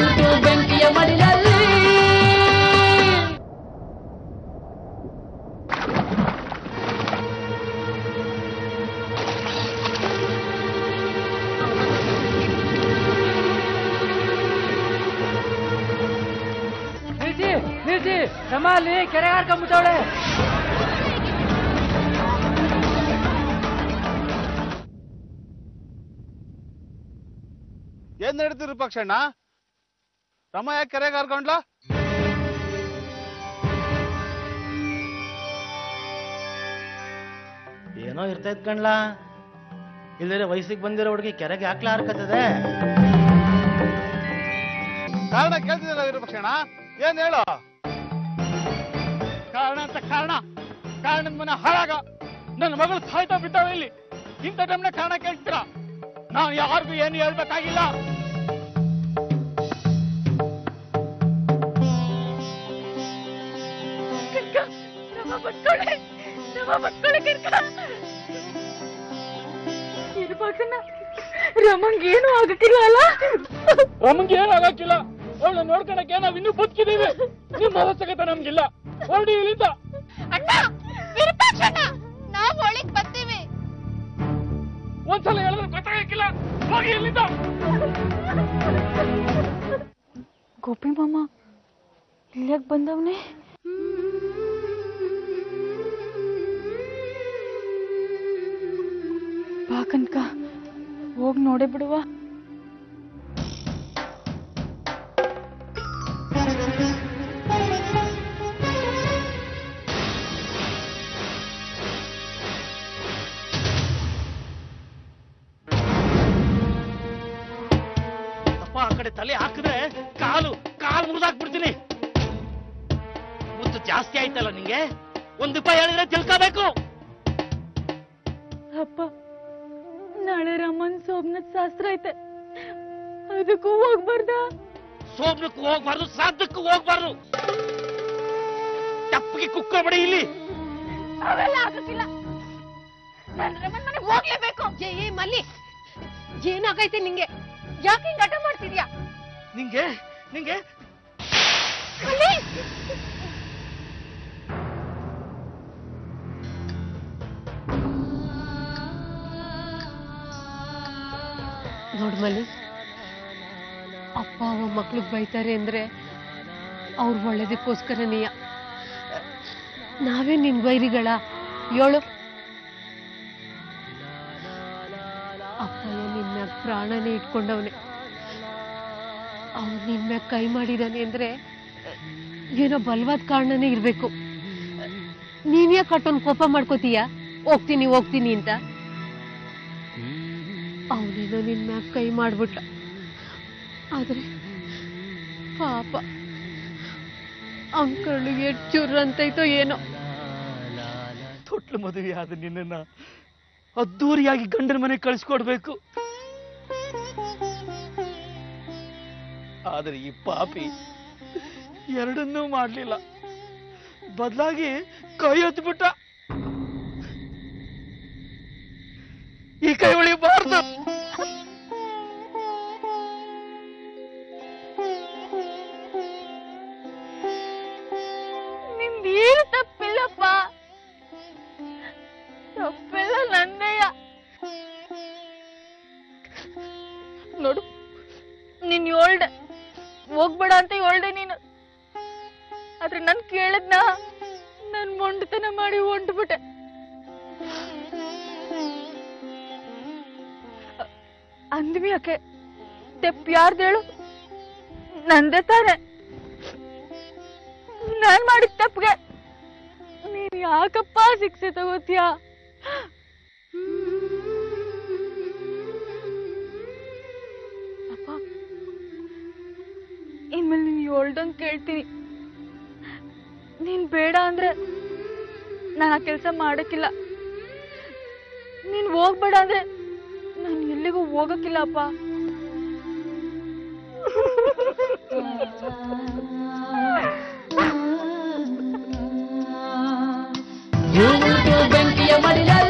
ಉಂಟು ಬೆಂಕಿಯ ಮಡಿಲಲ್ಲಿ. ನಿಲ್ಸಿ ರಮಾಲಿ ಕೆರೆ ಹಾರ್ಕೊಂಡ್ಬಿಟ್ಟವಳೆ. ಏನ್ ನಡೀತಿರು ಪಕ್ಷಣ್ಣ? ರಮ ಯಾಕೆ ಕೆರೆಗೆ ಹಾರ್ಕೊಂಡ್ಲ? ಏನೋ ಇರ್ತೈತ್ ಕಣ್ಲಾ, ಇಲ್ಲದ್ರೆ ವಯಸ್ಸಿಗೆ ಬಂದಿರೋ ಹುಡುಗಿ ಕೆರೆಗೆ ಹಾಕ್ಲಾ ಹಾರ್ಕತ್ತದೆ. ಕಾರಣ ಕೇಳ್ತಿದ್ದಿಲ್ಲ ವಿರೂಪಾಕ್ಷಣ್ಣ, ಏನ್ ಹೇಳು? ಕಾರಣ ಅಂತ ಕಾರಣದ ಮನೆ ಹಾಳಾಗ ನನ್ನ ಮಗಳು ಸಾಯ್ತಾ ಬಿದ್ದಾವೆ ಇಲ್ಲಿ. ಇಂಥ ಟೈಮ್ನ ಕಾರಣ ಕೇಳ್ತೀರಾ? ನಾನು ಯಾರಿಗೂ ಏನು ಹೇಳ್ಬೇಕಾಗಿಲ್ಲ. ರಮಂಗೇನು ಆಗಕ್ಕಿಲ್ಲ ಅಲ್ಲ? ರಮಂಗೆ ಏನು ಆಗಕ್ಕಿಲ್ಲ. ಅವಳು ನೋಡ್ಕೊಳಕ್ಕೆ ನಾವ್ ಇನ್ನೂ ಬದುಕಿದೀವಿ. ನಿಮ್ಮ ಅವಶ್ಯಕತೆ ನಮ್ಗಿಲ್ಲ. ಹೊರಡಿ ಇಲ್ಲಿಂದ. ಅಣ್ಣ, ವಿರೂಪಾಕ್ಷಣ್ಣ, ನಾವು ಒಳಗೆ ಬರ್ತೀವಿ. ಒಂದ್ಸಲ ಹೇಳಿದ್ರೆ ಗೊತ್ತಾಗಕ್ಕಿಲ್ಲ. ಹೋಗಿ ಇಲ್ಲಿಂದ. ಗೋಪಿ ಮಾಮ ಇಲ್ಲಿಯಾಗ ಬಂದವನೇ? ಬಾ ಕನಕ, ಹೋಗಿ ನೋಡೇ ಬಿಡುವ. ಆ ಕಡೆ ತಲೆ ಹಾಕಿದ್ರೆ ಕಾಲು ಮುರಿದಾಕ್ಬಿಡ್ತೀನಿ. ಮುದ್ದು ಜಾಸ್ತಿ ಆಯ್ತಲ್ಲ ನಿಂಗೆ. ಒಂದು ರೂಪಾಯಿ ಹೇಳಿದ್ರೆ ತಿಳ್ಕೋಬೇಕು. ಅಪ್ಪ, ನಾಳೆ ರಮನ್ ಸೋಮನಾಥ್ ಶಾಸ್ತ್ರ ಐತೆ, ಅದಕ್ಕೂ ಹೋಗ್ಬಾರ್ದ? ಸೋಮ್ನಕ್ಕೂ ಹೋಗ್ಬಾರ್ದು, ಶ್ರಾದ್ದಕ್ಕೂ ಹೋಗ್ಬಾರ್ದು. ತಪ್ಪಿಗೆ ಕುಕ್ಕರ್ಬೇಡಿ ಇಲ್ಲಿ. ಅವೆಲ್ಲ ಆಗಕ್ಕಿಲ್ಲ. ನಾನು ರಮನ್ ಮನೆಗೆ ಹೋಗ್ಲೇಬೇಕು. ಏ ಮಲ್ಲಿ, ಏನಾಗೈತೆ ನಿಂಗೆ? ಯಾಕೆ ಹಿಂಗ್ ಹಠ ಮಾಡ್ತಿದ್ಯಾ? ನಿಂಗೆ ನೋಡ್ಮಲ್ಲಿ, ಅಪ್ಪ ಅವ ಮಕ್ಳಿಗೆ ಬೈತಾರೆ ಅಂದ್ರೆ ಅವ್ರ ಒಳ್ಳೇದಕ್ಕೋಸ್ಕರನೀಯ. ನಾವೇ ನಿನ್ ಬೈರಿಗಳ ಏಳು. ಅಪ್ಪಯ್ಯ ನಿನ್ನ ಪ್ರಾಣನೇ ಇಟ್ಕೊಂಡವನೆ. ಅವ್ನು ನಿನ್ನ ಕೈ ಮಾಡಿದಾನೆ ಅಂದ್ರೆ ಏನೋ ಬಲವಾದ ಕಾರಣನೇ ಇರ್ಬೇಕು. ನೀನ್ಯಾಕೆ ಕಟ್ಟೊಂದು ಕೋಪ ಮಾಡ್ಕೋತೀಯ ಹೋಗ್ತೀನಿ ಅಂತ? ಅವನೇನೋ ನಿನ್ನ ಕೈ ಮಾಡ್ಬಿಟ್ಟ. ಆದ್ರೆ ಪಾಪ ಅವನ ಕಣ್ಣಿಗೆ ಚುರ್ ಅಂತೈತೋ ಏನೋ. ತೊಟ್ಲು ಮದುವೆ ಆದ ನಿನ್ನ ಅದ್ದೂರಿಯಾಗಿ ಗಂಡನ ಮನೆ ಕಳಿಸ್ಕೊಡ್ಬೇಕು. ಆದ್ರೆ ಈ ಪಾಪಿ ಎರಡನ್ನೂ ಮಾಡ್ಲಿಲ್ಲ. ಬದಲಾಗಿ ಕೈ ಹೊತ್ಬಿಟ್ಟ. ಈ ಕೈ ಉಳಿಬಾರ್ದು. ನಿಮ್ದೇನು ತಪ್ಪಿಲ್ಲಪ್ಪ, ತಪ್ಪೆಲ್ಲ ನಂದೇಯ. ನೋಡು, ನೀನ್ ಹೇಳ್ದೆ ಹೋಗ್ಬೇಡ ಅಂತ ಹೇಳ್ದೆ ನೀನು. ಆದ್ರೆ ನನ್ ಕೇಳದ್ನ ನನ್ ಮೊಂಡತನ ಮಾಡಿ ಹೊಂಟ್ಬಿಟ್ಟೆ. ಅಂದ್ವಿ ಯಾಕೆ? ತೆಪ್ಪು ಯಾರ್ದೇಳು? ನಂದೇ ತಾನೆ. ನಾನ್ ಮಾಡಿದ ತಪ್ಪಿಗೆ ನೀನ್ ಯಾಕಪ್ಪ ಶಿಕ್ಷೆ ತಗೋತೀಯಾ? ಅಪ್ಪ, ಇನ್ಮೇಲೆ ನೀನ್ ಹೇಳ್ದಂಗ್ ಕೇಳ್ತೀನಿ. ನೀನ್ ಬೇಡ ಅಂದ್ರೆ ನಾನು ಆ ಕೆಲಸ ಮಾಡಕ್ಕಿಲ್ಲ. ನೀನ್ ಹೋಗ್ಬೇಡ ಅಂದ್ರೆ ನಾನು ಎಲ್ಲಿಗೂ ಹೋಗಕ್ಕಿಲ್ಲಪ್ಪ. ಉಂಟು ಬೆಂಕಿಯ ಮಡಿಲಲ್ಲಿ.